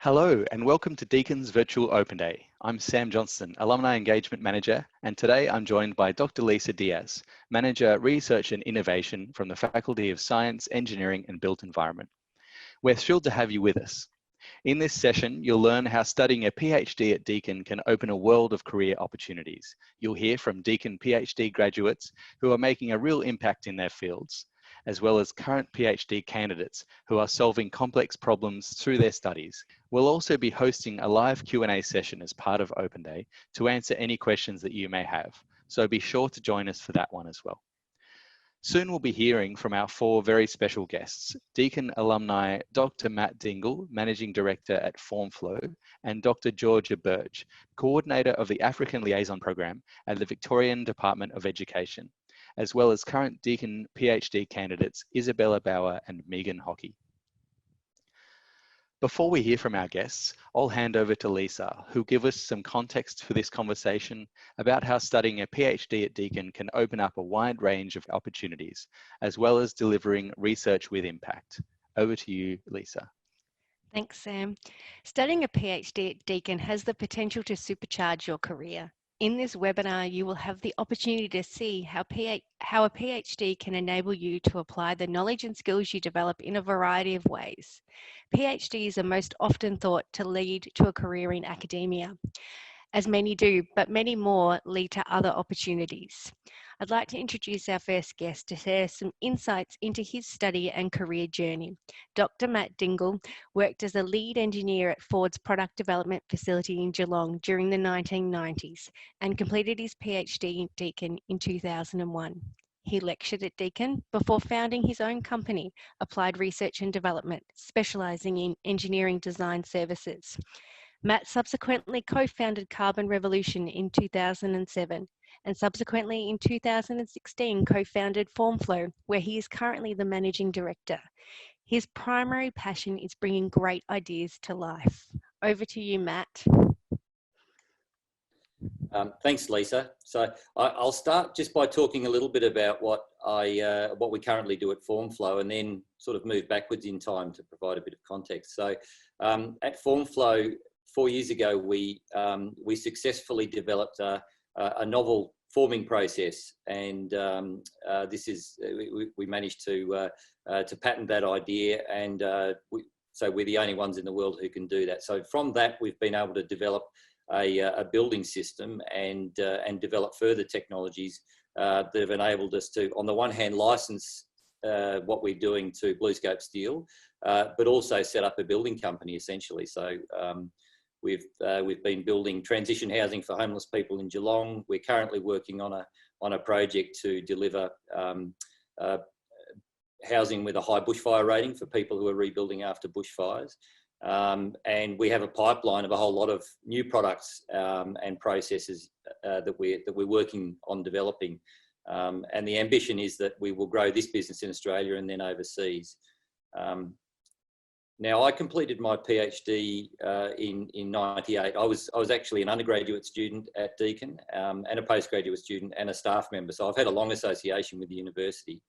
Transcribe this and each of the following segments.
Hello and welcome to Deakin's Virtual Open Day. I'm Sam Johnston, Alumni Engagement Manager, and today I'm joined by Dr. Lisa Diaz, Manager Research and Innovation from the Faculty of Science, Engineering and Built Environment. We're thrilled to have you with us. In this session, you'll learn how studying a PhD at Deakin can open a world of career opportunities. You'll hear from Deakin PhD graduates who are making a real impact in their fields, as well as current PhD candidates who are solving complex problems through their studies. We'll also be hosting a live Q&A session as part of Open Day to answer any questions that you may have, so be sure to join us for that one as well. Soon we'll be hearing from our four very special guests, Deakin alumni Dr. Matt Dingle, Managing Director at FormFlow, and Dr. Georgia Birch, Coordinator of the African Liaison Program at the Victorian Department of Education, as well as current Deakin PhD candidates Isabella Bella and Megan Hockey. Before we hear from our guests, I'll hand over to Lisa, who'll give us some context for this conversation about how studying a PhD at Deakin can open up a wide range of opportunities, as well as delivering research with impact. Over to you, Lisa. Thanks, Sam. Studying a PhD at Deakin has the potential to supercharge your career. In this webinar, you will have the opportunity to see how a PhD can enable you to apply the knowledge and skills you develop in a variety of ways. PhDs are most often thought to lead to a career in academia, as many do, but many more lead to other opportunities. I'd like to introduce our first guest to share some insights into his study and career journey. Dr. Matt Dingle worked as a lead engineer at Ford's product development facility in Geelong during the 1990s and completed his PhD at Deakin in 2001. He lectured at Deakin before founding his own company, Applied Research and Development, specialising in engineering design services. Matt subsequently co-founded Carbon Revolution in 2007 and subsequently in 2016 co-founded FormFlow, where he is currently the managing director. His primary passion is bringing great ideas to life. Over to you, Matt. Thanks, Lisa. So I'll start just by talking a little bit about what we currently do at FormFlow, and then sort of move backwards in time to provide a bit of context. So at FormFlow, 4 years ago, we successfully developed a novel forming process, and we managed to patent that idea, and so we're the only ones in the world who can do that. So from that, we've been able to develop a building system and develop further technologies that have enabled us to, on the one hand, license what we're doing to BlueScope Steel, but also set up a building company essentially. So we've been building transition housing for homeless people in Geelong. We're currently working on a project to deliver housing with a high bushfire rating for people who are rebuilding after bushfires. And we have a pipeline of a whole lot of new products and processes that we're working on developing. And the ambition is that we will grow this business in Australia and then overseas. Now, I completed my PhD in '98. I was actually an undergraduate student at Deakin and a postgraduate student and a staff member. So I've had a long association with the university.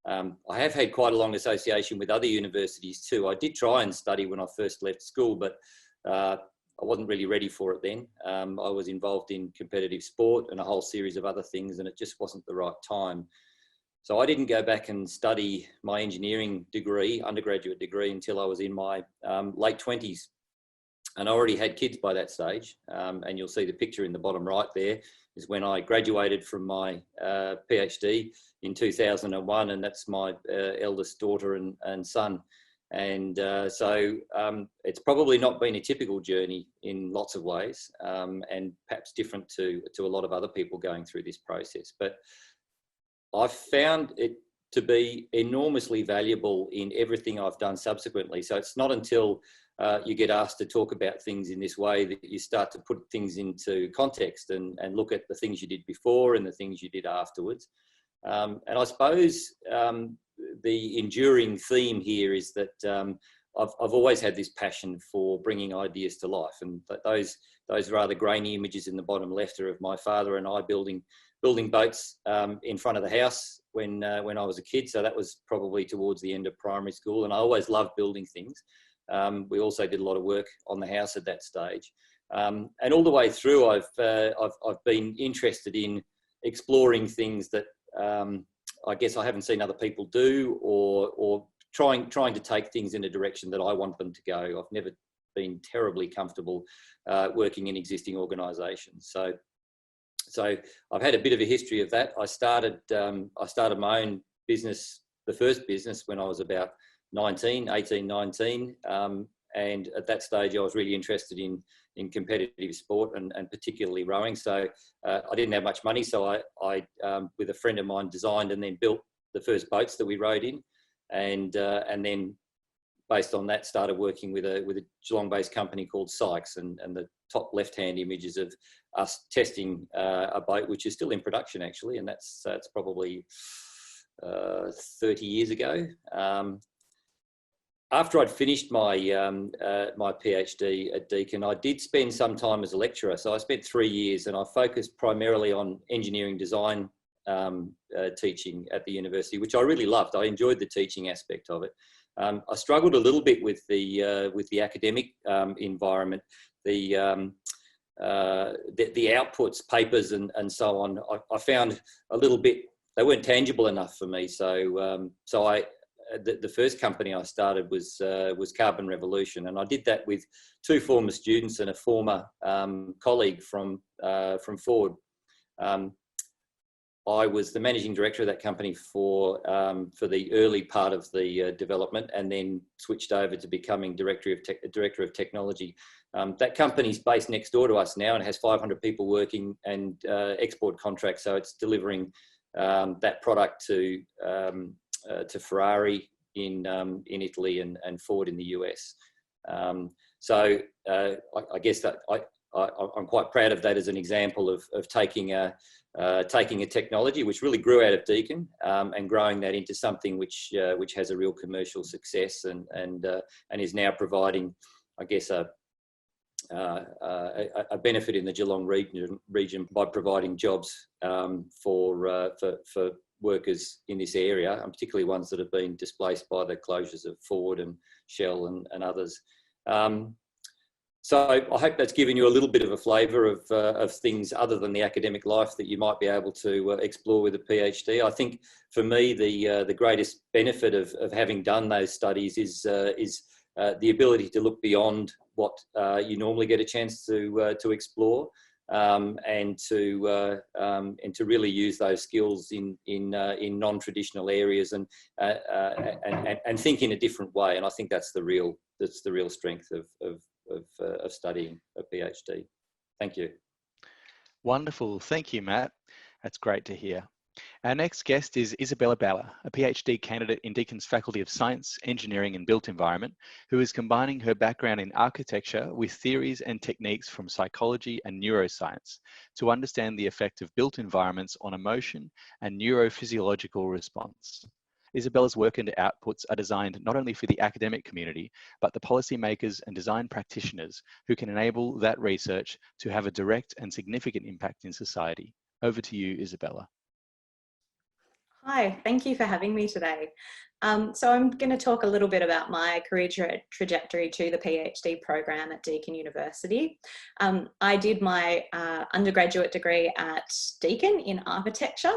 I have had quite a long association with other universities too. I did try and study when I first left school, but I wasn't really ready for it then. I was involved in competitive sport and a whole series of other things, and it just wasn't the right time. So I didn't go back and study my engineering degree, undergraduate degree, until I was in my late 20s. And I already had kids by that stage. And you'll see the picture in the bottom right there is when I graduated from my PhD in 2001, and that's my eldest daughter and son. And so it's probably not been a typical journey in lots of ways, and perhaps different to a lot of other people going through this process. But I've found it to be enormously valuable in everything I've done subsequently. So it's not until you get asked to talk about things in this way that you start to put things into context and look at the things you did before and the things you did afterwards. And I suppose the enduring theme here is that I've always had this passion for bringing ideas to life, and those rather grainy images in the bottom left are of my father and I building boats in front of the house when I was a kid. So that was probably towards the end of primary school, and I always loved building things. We also did a lot of work on the house at that stage. And all the way through, I've been interested in exploring things that I guess I haven't seen other people do, or trying to take things in a direction that I want them to go. I've never been terribly comfortable working in existing organisations. So I've had a bit of a history of that. I started my own business, the first business, when I was about 18, 19. And at that stage, I was really interested in competitive sport and particularly rowing. So I didn't have much money. So I with a friend of mine, designed and then built the first boats that we rowed in. And then based on that, started working with a Geelong-based company called Sykes. And the top left-hand image is of us testing a boat, which is still in production, actually. And that's probably 30 years ago. After I'd finished my my PhD at Deakin, I did spend some time as a lecturer. So I spent 3 years, and I focused primarily on engineering design teaching at the university, which I really loved. I enjoyed the teaching aspect of it. I struggled a little bit with the academic environment, the outputs, papers, and so on. I found a little bit, they weren't tangible enough for me. So the first company I started was Carbon Revolution, and I did that with 2 former students and a former colleague from Ford. I was the managing director of that company for the early part of the development, and then switched over to becoming director of technology. That company's based next door to us now and has 500 people working and export contracts. So it's delivering that product to Ferrari in Italy and Ford in the US. So I guess that I'm quite proud of that as an example of taking a technology which really grew out of Deakin and growing that into something which has a real commercial success and is now providing, I guess, a benefit in the Geelong region by providing jobs for workers in this area, and particularly ones that have been displaced by the closures of Ford and Shell and others. So I hope that's given you a little bit of a flavour of things other than the academic life that you might be able to explore with a PhD. I think for me the greatest benefit of having done those studies is the ability to look beyond what you normally get a chance to explore, and to really use those skills in non-traditional areas and think in a different way. And I think that's the real strength of studying a PhD. Thank you. Wonderful. Thank you, Matt. That's great to hear. Our next guest is Isabella Bella, a PhD candidate in Deakin's Faculty of Science, Engineering and Built Environment, who is combining her background in architecture with theories and techniques from psychology and neuroscience to understand the effect of built environments on emotion and neurophysiological response. Isabella's work and outputs are designed not only for the academic community, but the policymakers and design practitioners who can enable that research to have a direct and significant impact in society. Over to you, Isabella. Hi, thank you for having me today. So I'm going to talk a little bit about my career trajectory to the PhD program at Deakin University. I did my undergraduate degree at Deakin in architecture,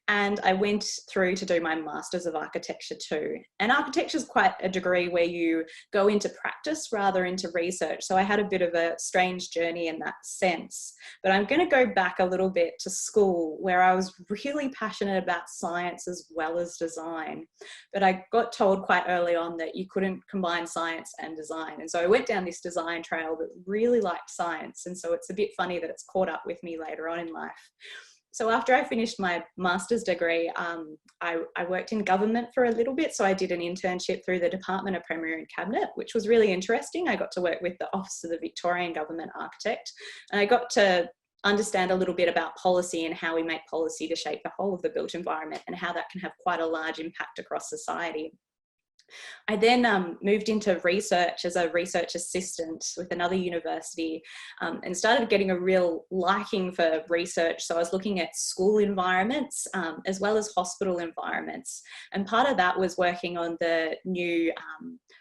and I went through to do my Masters of Architecture too. And architecture is quite a degree where you go into practice rather into research. So I had a bit of a strange journey in that sense. But I'm going to go back a little bit to school, where I was really passionate about science as well as design. But I got told quite early on that you couldn't combine science and design. And so I went down this design trail, but really liked science. And so it's a bit funny that it's caught up with me later on in life. So after I finished my master's degree, I worked in government for a little bit. So I did an internship through the Department of Premier and Cabinet, which was really interesting. I got to work with the Office of the Victorian Government Architect, and I got to understand a little bit about policy and how we make policy to shape the whole of the built environment and how that can have quite a large impact across society. I then moved into research as a research assistant with another university, and started getting a real liking for research. So I was looking at school environments as well as hospital environments. And part of that was working on the new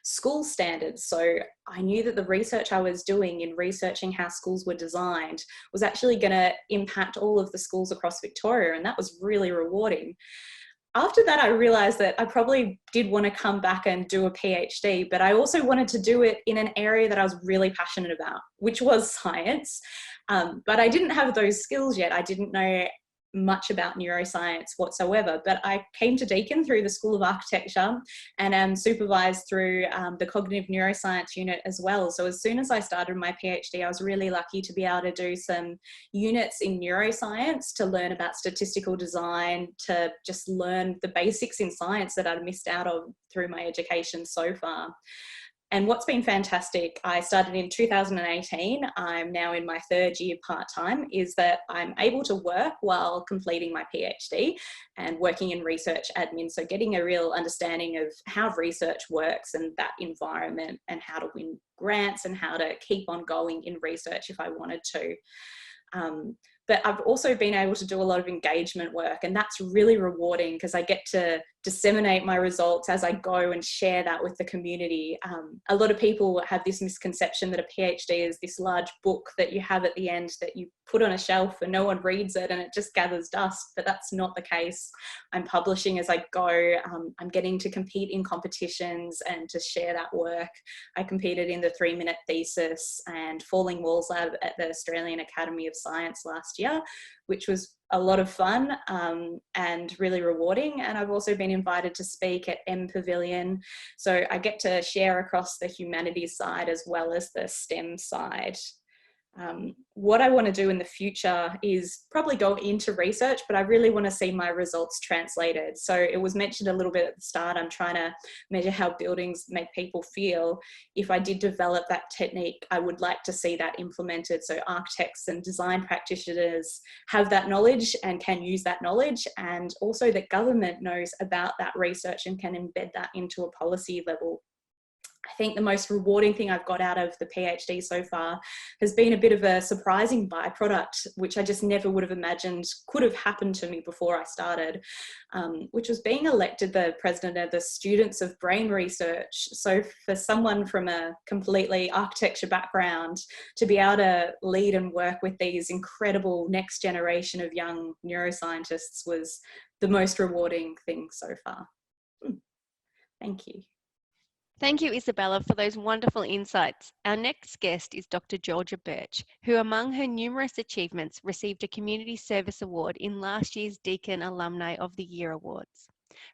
school standards. So I knew that the research I was doing in researching how schools were designed was actually going to impact all of the schools across Victoria, and that was really rewarding. After that, I realized that I probably did want to come back and do a PhD, but I also wanted to do it in an area that I was really passionate about, which was science. But I didn't have those skills yet. I didn't know much about neuroscience whatsoever, but I came to Deakin through the School of Architecture and am supervised through the cognitive neuroscience unit as well. So as soon as I started my PhD, I was really lucky to be able to do some units in neuroscience to learn about statistical design, to just learn the basics in science that I'd missed out on through my education so far. And what's been fantastic, I started in 2018, I'm now in my third year part-time, is that I'm able to work while completing my PhD and working in research admin. So getting a real understanding of how research works and that environment, and how to win grants and how to keep on going in research if I wanted to. But I've also been able to do a lot of engagement work, and that's really rewarding because I get to disseminate my results as I go and share that with the community. A lot of people have this misconception that a PhD is this large book that you have at the end that you put on a shelf and no one reads it and it just gathers dust, but that's not the case. I'm publishing as I go. I'm getting to compete in competitions and to share that work. I competed in the 3-minute thesis and Falling Walls Lab at the Australian Academy of Science last year, which was a lot of fun and really rewarding. And I've also been invited to speak at M Pavilion. So I get to share across the humanities side as well as the STEM side. What I want to do in the future is probably go into research, but I really want to see my results translated. So it was mentioned a little bit at the start, I'm trying to measure how buildings make people feel. If I did develop that technique, I would like to see that implemented. So architects and design practitioners have that knowledge and can use that knowledge, and also that government knows about that research and can embed that into a policy level. I think the most rewarding thing I've got out of the PhD so far has been a bit of a surprising byproduct, which I just never would have imagined could have happened to me before I started, which was being elected the president of the Students of Brain Research. So for someone from a completely architecture background to be able to lead and work with these incredible next generation of young neuroscientists was the most rewarding thing so far. Thank you. Thank you, Isabella, for those wonderful insights. Our next guest is Dr. Georgia Birch, who among her numerous achievements received a Community Service Award in last year's Deakin Alumni of the Year Awards.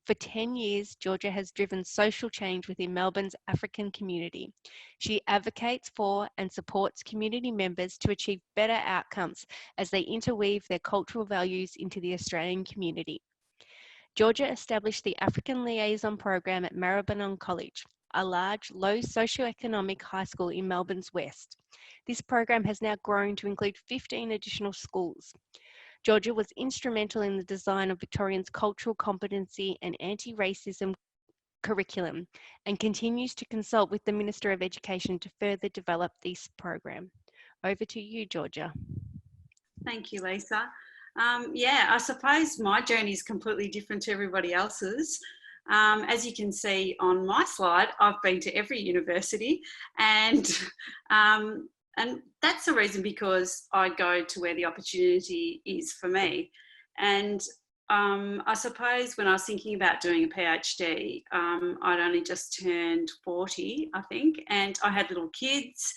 For 10 years, Georgia has driven social change within Melbourne's African community. She advocates for and supports community members to achieve better outcomes as they interweave their cultural values into the Australian community. Georgia established the African Liaison Program at Maribyrnong College, a large, low socioeconomic high school in Melbourne's west. This program has now grown to include 15 additional schools. Georgia was instrumental in the design of Victorian's cultural competency and anti-racism curriculum and continues to consult with the Minister of Education to further develop this program. Over to you, Georgia. Thank you, Lisa. Yeah, I suppose my journey is completely different to everybody else's. As you can see on my slide, I've been to every university, and that's the reason, because I go to where the opportunity is for me. And I suppose when I was thinking about doing a PhD, I'd only just turned 40, I think, and I had little kids,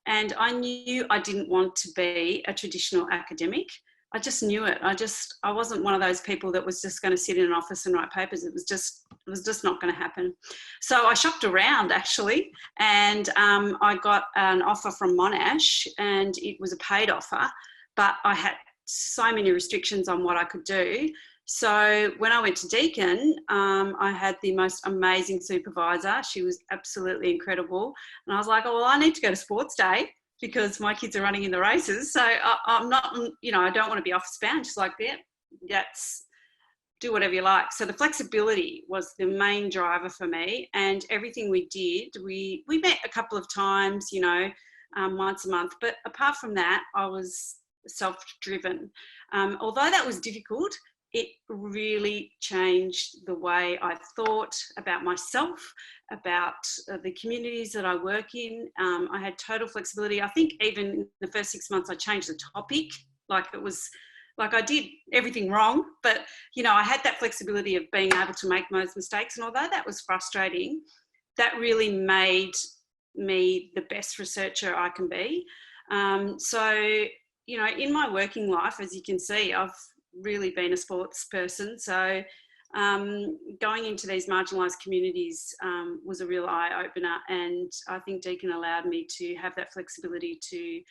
and I knew I didn't want to be a traditional academic. I just knew it. I wasn't one of those people that was just going to sit in an office and write papers. It was just not going to happen. So I shopped around, actually, and I got an offer from Monash, and it was a paid offer, but I had so many restrictions on what I could do. So when I went to Deakin, I had the most amazing supervisor. She was absolutely incredible. And I was like, oh, well, I need to go to sports day because my kids are running in the races. So I'm not, I don't want to be office bound. She's like, yeah, do whatever you like. So the flexibility was the main driver for me, and everything we did, we met a couple of times, you know, once a month. But apart from that, I was self-driven. Although that was difficult, it really changed the way I thought about myself, about the communities that I work in. I had total flexibility. I think even in the first 6 months, I changed the topic. Like it was, like I did everything wrong, but, you know, I had that flexibility of being able to make those mistakes. And although that was frustrating, that really made me the best researcher I can be. So, you know, in my working life, as you can see, I've really been a sports person. So going into these marginalised communities was a real eye-opener, and I think Deakin allowed me to have that flexibility to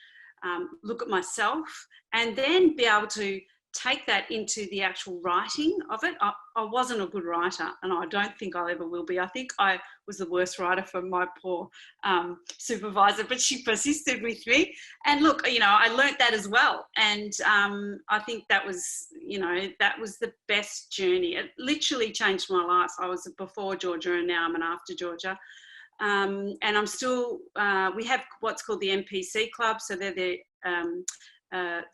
look at myself and then be able to take that into the actual writing of it. I wasn't a good writer, and I don't think I ever will be. I think I was the worst writer for my poor supervisor, but she persisted with me. And look, you know, I learnt that as well. And I think that was, you know, that was the best journey. It literally changed my life. I was before Georgia and now I'm an after Georgia. And I'm still, we have what's called the MPC Club. So they're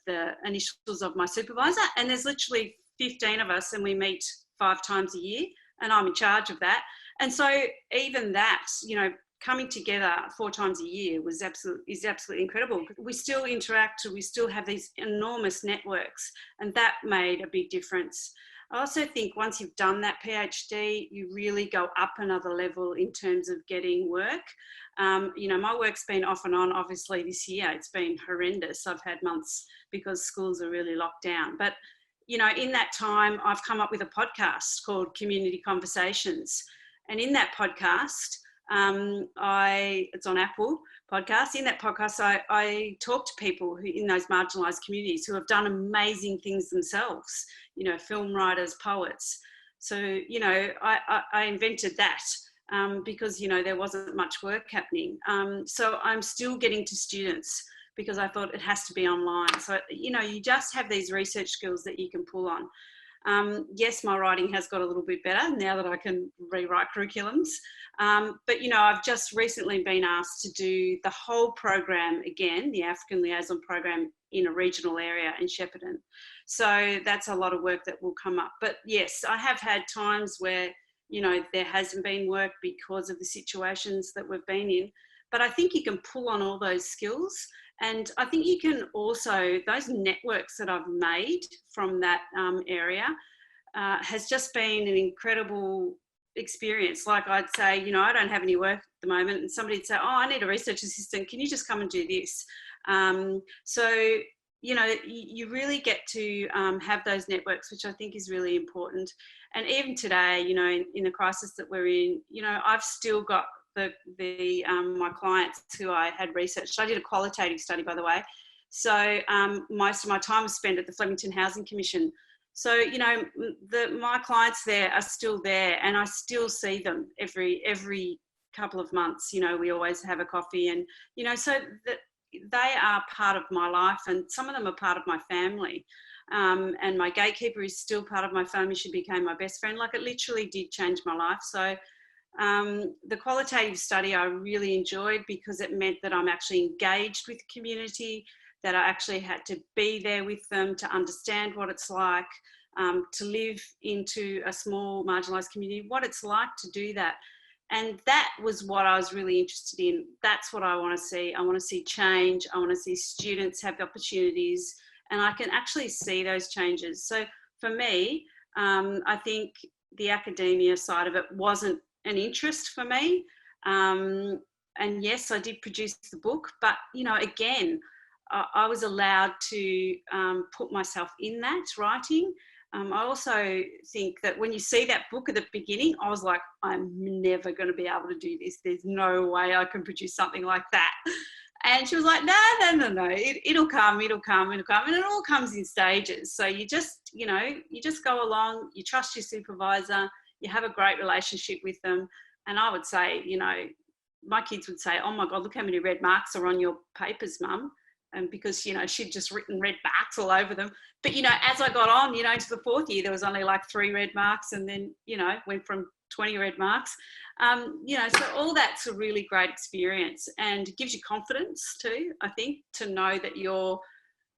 the initials of my supervisor, and there's literally 15 of us, and we meet 5 times a year, and I'm in charge of that. And so even that, you know, coming together 4 times a year is absolutely incredible. We still interact, we still have these enormous networks, and that made a big difference. I also think once you've done that PhD, you really go up another level in terms of getting work. You know, my work's been off and on, obviously this year, it's been horrendous. I've had months because schools are really locked down. But, you know, in that time, I've come up with a podcast called Community Conversations. And in that podcast, it's on Apple Podcasts. In that podcast, I talk to people who in those marginalised communities who have done amazing things themselves, you know, film writers, poets. So, you know, I invented that because, you know, there wasn't much work happening. So I'm still getting to students because I thought it has to be online. So, you know, you just have these research skills that you can pull on. Yes, my writing has got a little bit better now that I can rewrite curriculums. But, you know, I've just recently been asked to do the whole program again, the African Liaison program in a regional area in Shepparton. So that's a lot of work that will come up. But yes, I have had times where, you know, there hasn't been work because of the situations that we've been in. But I think you can pull on all those skills. And I think you can also, those networks that I've made from that area has just been an incredible experience. Like I'd say, you know, I don't have any work at the moment, and somebody'd say, oh, I need a research assistant. Can you just come and do this? So, you know, you really get to have those networks, which I think is really important. And even today, you know, in the crisis that we're in, you know, I've still got my clients who I had researched. I did a qualitative study, by the way. So most of my time was spent at the Flemington Housing Commission. So, you know, my clients there are still there, and I still see them every couple of months. You know, we always have a coffee, and, you know, so they are part of my life, and some of them are part of my family. And my gatekeeper is still part of my family. She became my best friend. Like, it literally did change my life. So the qualitative study I really enjoyed because it meant that I'm actually engaged with the community, that I actually had to be there with them to understand what it's like to live into a small marginalised community, what it's like to do that. And that was what I was really interested in. That's what I want to see. I want to see change. I want to see students have the opportunities, and I can actually see those changes. So for me, I think the academia side of it wasn't an interest for me. And yes, I did produce the book, but, you know, again, I was allowed to put myself in that writing. I also think that when you see that book at the beginning, I was like, I'm never going to be able to do this. There's no way I can produce something like that. And she was like, no, it'll come. And it all comes in stages. So you just, you know, you just go along, you trust your supervisor, you have a great relationship with them. And I would say, you know, my kids would say, oh my God, look how many red marks are on your papers, Mum. And because, you know, she'd just written red marks all over them. But, you know, as I got on, you know, into the fourth year, there was only like 3 red marks, and then, you know, went from 20 red marks. You know, so all that's a really great experience, and it gives you confidence too, I think, to know that you're,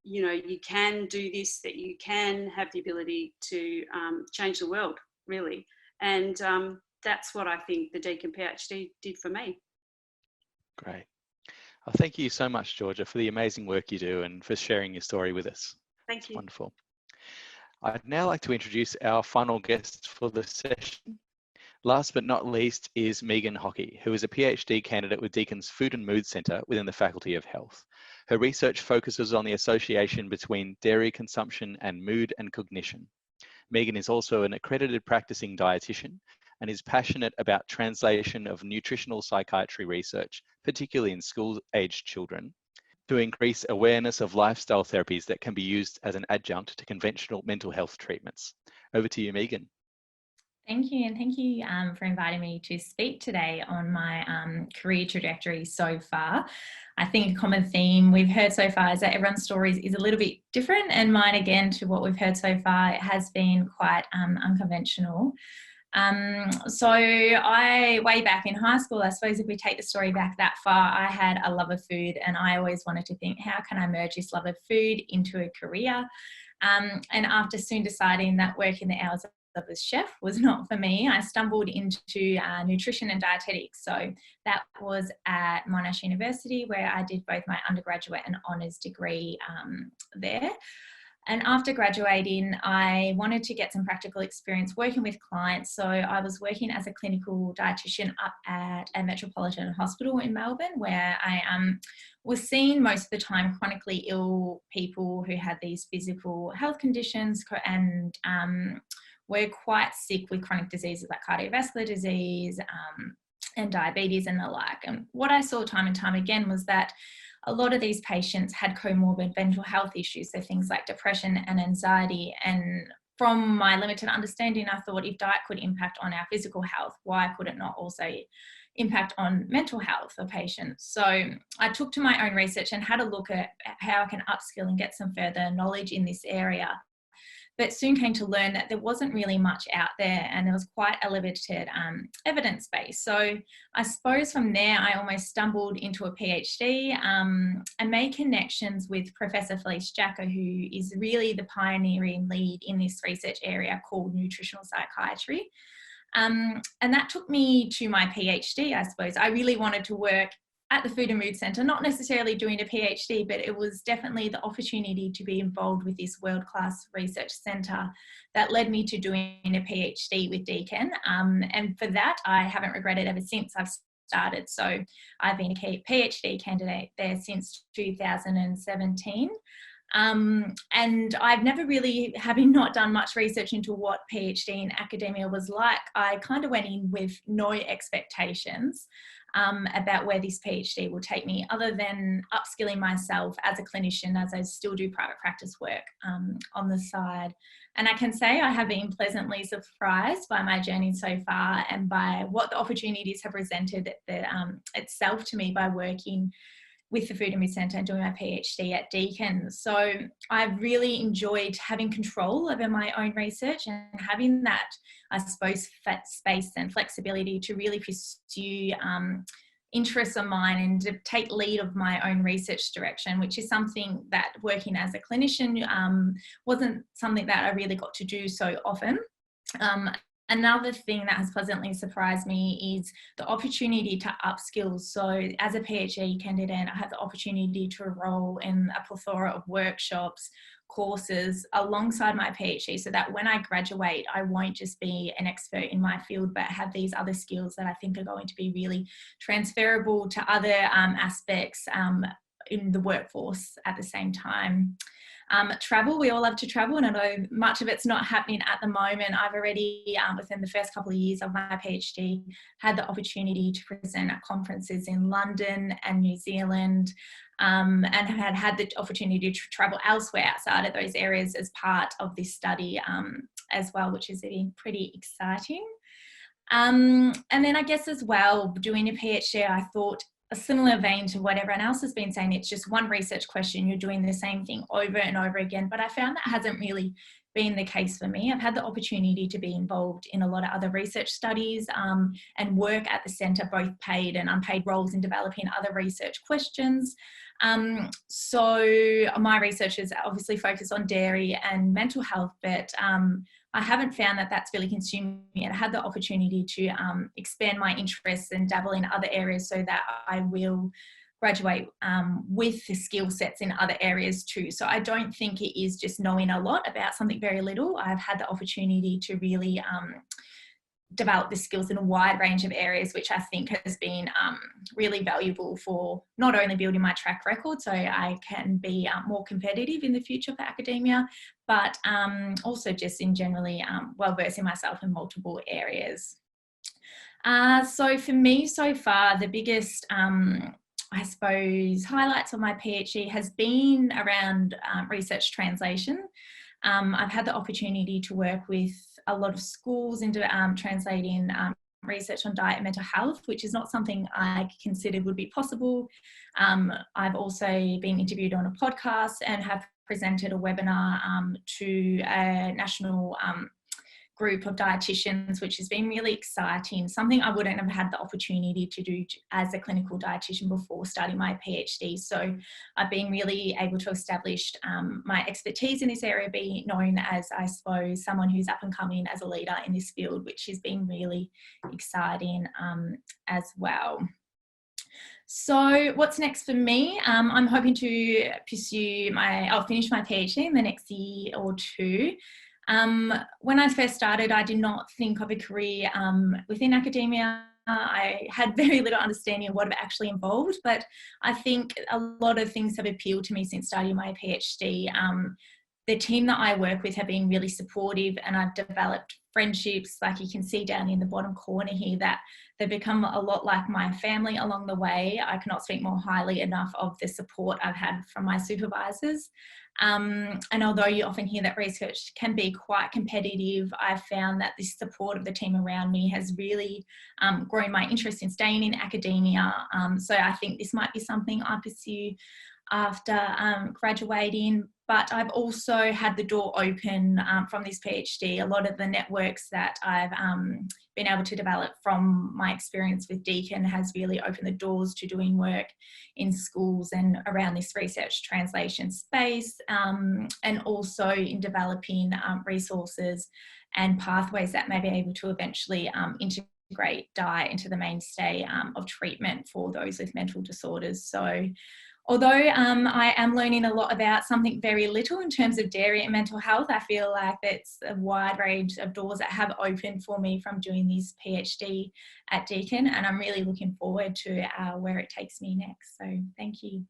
you know, you can do this, that you can have the ability to change the world, really. And that's what I think the Deakin PhD did for me. Great. Well, thank you so much, Georgia, for the amazing work you do and for sharing your story with us. Thank you. Wonderful. I'd now like to introduce our final guest for the session. Last but not least is Megan Hockey, who is a PhD candidate with Deakin's Food and Mood Centre within the Faculty of Health. Her research focuses on the association between dairy consumption and mood and cognition. Megan is also an accredited practicing dietitian and is passionate about translation of nutritional psychiatry research, particularly in school-aged children, to increase awareness of lifestyle therapies that can be used as an adjunct to conventional mental health treatments. Over to you, Megan. Thank you, and thank you for inviting me to speak today on my career trajectory so far. I think a common theme we've heard so far is that everyone's stories is a little bit different, and mine, again, to what we've heard so far, it has been quite unconventional. So way back in high school, I suppose if we take the story back that far, I had a love of food, and I always wanted to think, how can I merge this love of food into a career? And after soon deciding that working the hours of a chef was not for me, I stumbled into nutrition and dietetics. So that was at Monash University, where I did both my undergraduate and honours degree there. And after graduating, I wanted to get some practical experience working with clients. So I was working as a clinical dietitian up at a metropolitan hospital in Melbourne, where I was seeing most of the time chronically ill people who had these physical health conditions and were quite sick with chronic diseases like cardiovascular disease and diabetes and the like. And what I saw time and time again was that a lot of these patients had comorbid mental health issues, so things like depression and anxiety. And from my limited understanding, I thought if diet could impact on our physical health, why could it not also impact on mental health of patients? So I took to my own research and had a look at how I can upskill and get some further knowledge in this area. But soon came to learn that there wasn't really much out there, and there was quite a limited evidence base. So I suppose from there, I almost stumbled into a PhD and made connections with Professor Felice Jacka, who is really the pioneering lead in this research area called nutritional psychiatry. And that took me to my PhD, I suppose. I really wanted to work at the Food and Mood Centre, not necessarily doing a PhD, but it was definitely the opportunity to be involved with this world-class research centre that led me to doing a PhD with Deakin. And for that, I haven't regretted ever since I've started. So I've been a PhD candidate there since 2017. And I've never really, having not done much research into what PhD in academia was like, I kind of went in with no expectations about where this PhD will take me, other than upskilling myself as a clinician, as I still do private practice work on the side. And I can say I have been pleasantly surprised by my journey so far, and by what the opportunities have presented itself to me by working with the Food and Mood Centre and doing my PhD at Deakin. So I've really enjoyed having control over my own research and having that, I suppose, space and flexibility to really pursue interests of mine and to take lead of my own research direction, which is something that working as a clinician wasn't something that I really got to do so often. Another thing that has pleasantly surprised me is the opportunity to upskill. So as a PhD candidate, I have the opportunity to enroll in a plethora of workshops, courses alongside my PhD, so that when I graduate, I won't just be an expert in my field, but have these other skills that I think are going to be really transferable to other aspects in the workforce at the same time. Travel, we all love to travel, and I know much of it's not happening at the moment. I've already, within the first couple of years of my PhD, had the opportunity to present at conferences in London and New Zealand, and had the opportunity to travel elsewhere outside of those areas as part of this study as well, which has been pretty exciting. And then I guess as well, doing a PhD, I thought a similar vein to what everyone else has been saying. It's just one research question, you're doing the same thing over and over again. But I found that hasn't really been the case for me. I've had the opportunity to be involved in a lot of other research studies and work at the centre, both paid and unpaid roles in developing other research questions. So my research is obviously focused on dairy and mental health, but I haven't found that that's really consumed me, and I had the opportunity to expand my interests and dabble in other areas so that I will graduate with the skill sets in other areas too. So I don't think it is just knowing a lot about something very little. I've had the opportunity to really develop the skills in a wide range of areas, which I think has been really valuable for not only building my track record so I can be more competitive in the future for academia, but also just in generally well-versing myself in multiple areas. So for me so far, the biggest I suppose highlights of my PhD has been around research translation. I've had the opportunity to work with a lot of schools into translating research on diet and mental health, which is not something I considered would be possible. I've also been interviewed on a podcast and have presented a webinar to a national group of dietitians, which has been really exciting, something I wouldn't have had the opportunity to do as a clinical dietitian before starting my PhD. So I've been really able to establish my expertise in this area, being known as, I suppose, someone who's up and coming as a leader in this field, which has been really exciting as well. So what's next for me? I'm hoping to pursue I'll finish my PhD in the next year or two. When I first started, I did not think of a career within academia. I had very little understanding of what it actually involved, but I think a lot of things have appealed to me since starting my PhD. The team that I work with have been really supportive, and I've developed friendships, like you can see down in the bottom corner here, that they've become a lot like my family along the way. I cannot speak more highly enough of the support I've had from my supervisors. And although you often hear that research can be quite competitive, I've found that this support of the team around me has really grown my interest in staying in academia. So I think this might be something I pursue after graduating, but I've also had the door open from this PhD. A lot of the networks that I've been able to develop from my experience with Deakin has really opened the doors to doing work in schools and around this research translation space, and also in developing resources and pathways that may be able to eventually integrate diet into the mainstay of treatment for those with mental disorders. So although I am learning a lot about something very little in terms of dairy and mental health, I feel like it's a wide range of doors that have opened for me from doing this PhD at Deakin, and I'm really looking forward to where it takes me next. So thank you.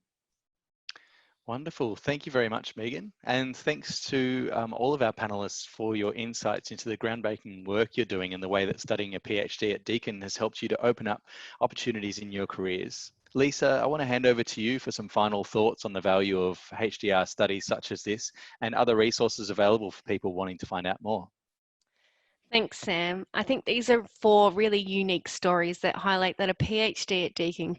Wonderful. Thank you very much, Megan. And thanks to all of our panelists for your insights into the groundbreaking work you're doing and the way that studying a PhD at Deakin has helped you to open up opportunities in your careers. Lisa, I want to hand over to you for some final thoughts on the value of HDR studies such as this and other resources available for people wanting to find out more. Thanks, Sam. I think these are 4 really unique stories that highlight that a PhD at Deakin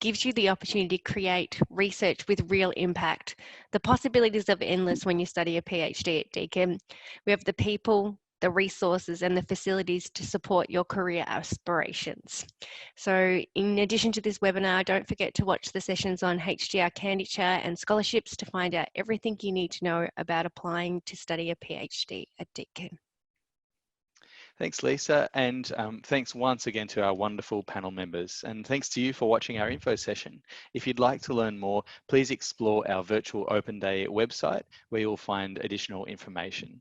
gives you the opportunity to create research with real impact. The possibilities are endless when you study a PhD at Deakin. We have the people, the resources and the facilities to support your career aspirations. So in addition to this webinar, don't forget to watch the sessions on HDR Candidature and scholarships to find out everything you need to know about applying to study a PhD at Deakin. Thanks, Lisa, and thanks once again to our wonderful panel members. And thanks to you for watching our info session. If you'd like to learn more, please explore our virtual Open Day website where you'll find additional information.